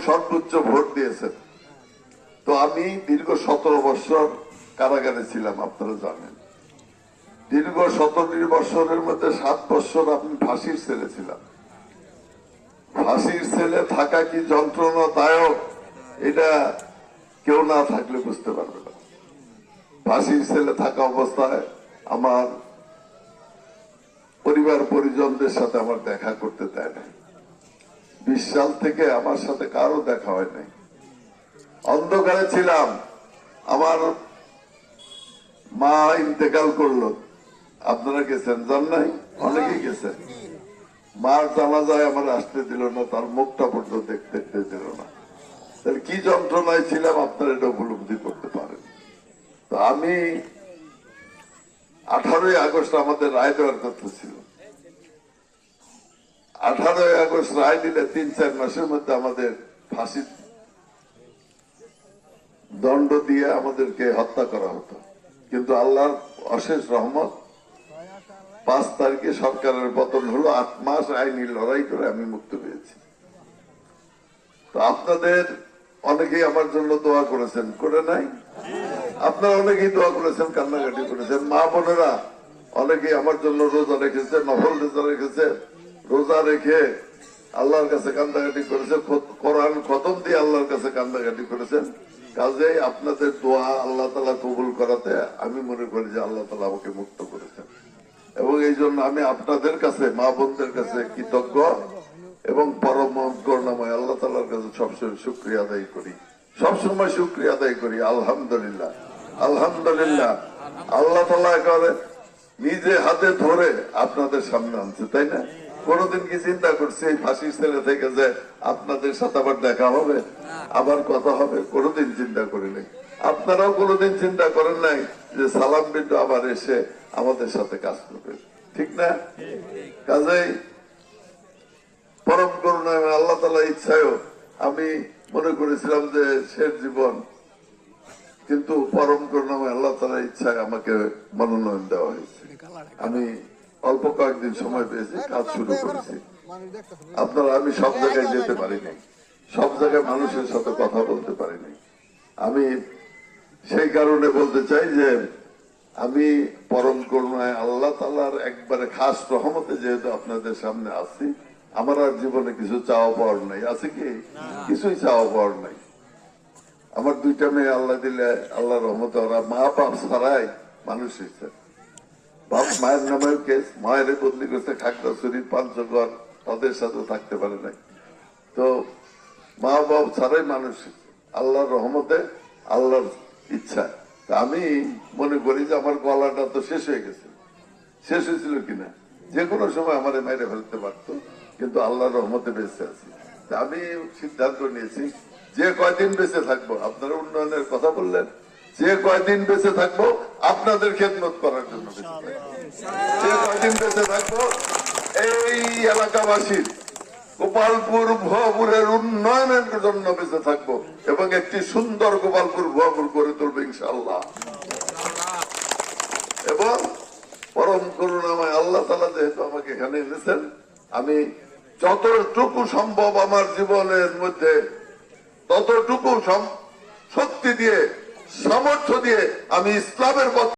সর্বোচ্চ ভোট দিয়েছেন। তো আমি দীর্ঘ 17 বছর কারাগারে ছিলাম, আপনারা জানেন। দীর্ঘ 17 বছরের মধ্যে 7 বছর আপনি ফাঁসির ছেলে ছিলাম। ফাঁসির ছেলে থাকা কি যন্ত্রণাদায়ক, এটা কেউ না থাকলে বুঝতে পারবে না। ফাঁসির ছেলে থাকা অবস্থায় আমার পরিবার পরিজনদের সাথে আমার দেখা করতে দেয় নাই। 20 সাল থেকে আমার সাথে কারো দেখা হয় নাই। অন্ধকারে ছিলাম। আমার মা ইন্তেকাল করলো, আপনারা গেছেন, জান নাই? অনেকেই গেছেন। মার জানাজায় আমার আসতে দিল না, তার মুখটা পর্যন্ত দেখতে দিল না। তাহলে কি যন্ত্রণায় ছিলাম আপনারা এটা উপলব্ধি করতে পারেন। তো আমি 18ই আগস্ট আমাদের রায় দেওয়ার কথা ছিল। 18ই আগস্ট রায় দিলে 3-4 মাসের মধ্যে আমাদের ফাঁসি দণ্ড দিয়ে আমাদেরকে হত্যা করা হতো। কিন্তু আল্লাহর অশেষ রহমত, 5 তারিখে সরকারের পতন হলো। 8 মাস আইনি লড়াই করে আমি মুক্তি পেয়েছি। তো আপনাদের অনেকেই আমার জন্য দোয়া করেছেন, করে নাই? আপনারা অনেকেই দোয়া করেছেন, কান্নাকাটি করেছেন। মা বোনেরা অনেকেই আমার জন্য রোজা রেখেছে, নফল রোজা রেখেছে। রোজা রেখে আল্লাহর কাছে কান্দাকাটি করেছে, কোরআন খতম দিয়ে আল্লাহর কাছে কান্দাকাটি করেছেন। কাজেই আপনাদের দোয়া আল্লাহ তাআলা কবুল করাতে আমি মনে করি যে আল্লাহ তাআলা আমাকে মুক্ত করেছেন। এবং এই জন্য আমি আপনাদের কাছে, মা বোনদের কাছে কৃতজ্ঞ এবং পরম করুণাময় আল্লাহ তাআলার কাছে সবসময় শুকরিয়া আদায় করি, সবসময় শুকরিয়া আদায় করি। আলহামদুলিল্লাহ, আলহামদুলিল্লাহ। আল্লাহ তাআলা করে নিজে হাতে ধরে আপনাদের সামনে আনছে, তাই না? কোনদিন কি চিন্তা করছি এই ফাঁসির ছেলে থেকে যে আপনাদের সাথে আবার দেখা হবে, আবার কথা হবে? কোনদিন চিন্তা করি নাই। আপনারাও কোনদিন চিন্তা করেন নাই যে সালাম বিন্দু আবার এসে আমাদের সাথে কাজ করবে, ঠিক না? কাজেই পরম করুণায় আল্লাহ তাআলা ইচ্ছায়ও আমি মনে করেছিলাম যে শেষ জীবন, কিন্তু পরম করুণাময় আল্লাহ তাআলার ইচ্ছায় আমাকে মনোনয়ন দেওয়া হয়েছে। আমি অল্প কয়েকদিন সময় পেয়েছি, কাজ শুরু করেছি। আপনারা, আমি সব জায়গায় যেতে পারি নাই, সব জায়গায় মানুষের সাথে কথা বলতে পারি নাই। আমি সেই কারণে বলতে চাই যে আমি পরম করুণায় আল্লাহ তাআলার একবারে খাস রহমতে যেহেতু আপনাদের সামনে আসছি, আমার আর জীবনে কিছু চাওয়া পাওয়ার নাই। আছে কি? কিছুই চাওয়া পাওয়ার নাই। আমার 2টা মেয়ে আল্লাহ দিলে, আল্লাহ রহমতে ওরা মা বাপ ছাড়াই মানুষ হয়েছে। বাপ মায়ের নামেও কেস, মায়ের বদলি করছে খাগড়াছড়ি, পঞ্চগড়, তাদের সাথে থাকতে পারে নাই। তো মা বাপ ছাড়াই মানুষ আল্লাহর রহমতে, আল্লাহর ইচ্ছা। আমি মনে করি যে আমার গলাটা তো শেষ হয়ে গেছে। শেষ হয়েছিল কিনা, যে কোনো সময় আমার মেরে ফেলতে পারতো, কিন্তু আল্লাহর রহমতে বেঁচে আছি। আমি সিদ্ধান্ত নিয়েছি যে কয়দিন বেঁচে থাকবো, আপনারা উন্নয়নের কথা বললেন, যে কয়দিন বেঁচে থাকবো আপনাদের খেদমত করার জন্য বেঁচে থাকবো। যে কয়দিন বেঁচে থাকবো এই এলাকাবাসীর, গোপালপুর ভুয়াপুরের উন্নয়নের জন্য বেঁচে থাকবো এবং একটি সুন্দর গোপালপুর ভুয়াপুর করে তুলবো ইনশাআল্লাহ। এবং পরম করুণাময় আল্লাহ তাআলা যেহেতু আমাকে এখানে এনেছেন, আমি যতটুকু সম্ভব আমার জীবনের মধ্যে ততটুকু শক্তি দিয়ে, সামর্থ্য দিয়ে আমি ইসলামের পথে